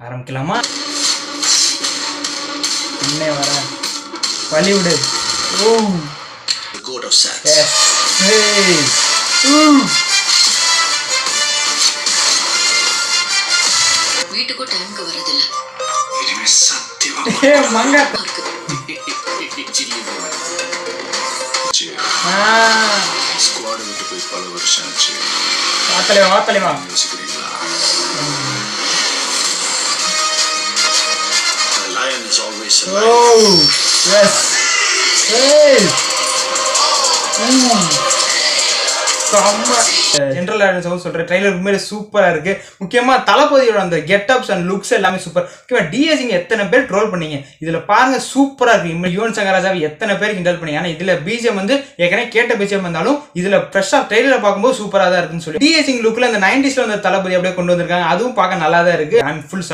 ஆரம்பிக்கலாமா? என்ன வர Bollywood. Oh The god of sex. Yes. ஏய். வீட்டுக்கு டைம்க்கு வரதில்ல. இனிமே சத்தியமா ஏ மங்கா. சில்லி போடு. ஸ்குவாட் விட்டு போய் பல வருஷம் ஆச்சு. வாத்தலைவா யோசிக்கிறீங்களா? The lion is always oh alive. Yes. ஏய். ஜென்ரல் ஆடியன்ஸ் சொல்ற ட்ரைலர் உண்மையிலே சூப்பரா இருக்கு. முக்கியமா தளபதியோட அந்த கெட்டப்ஸ் அண்ட் லுக்ஸ் எல்லாமே சூப்பர். முக்கியமா டிஎஸ்சிங்க எத்தனை பேர் ட்ரோல் பண்ணீங்க, இதுல பாருங்க சூப்பரா இருக்கு. யுவன் சங்கர் ராஜாவை எத்தனை பேர் கிண்டல் பண்ணீங்க. ஆனா இதுல பிஜிஎம் வந்து ஏற்கனவே கேட்ட பிஜிஎம் வந்தாலும் இதுல ஃப்ரெஷ்ஷா ட்ரைலரை பார்க்கும்போது சூப்பரா தான் இருக்குன்னு சொல்லி டிஎஸ்சிங் லுக்ல அந்த 90s வந்த தளபதி அப்படியே கொண்டு வந்திருக்காங்க. அதுவும் பார்க்க நல்லா தான் இருக்கு. ஐ அம் ஃபுல்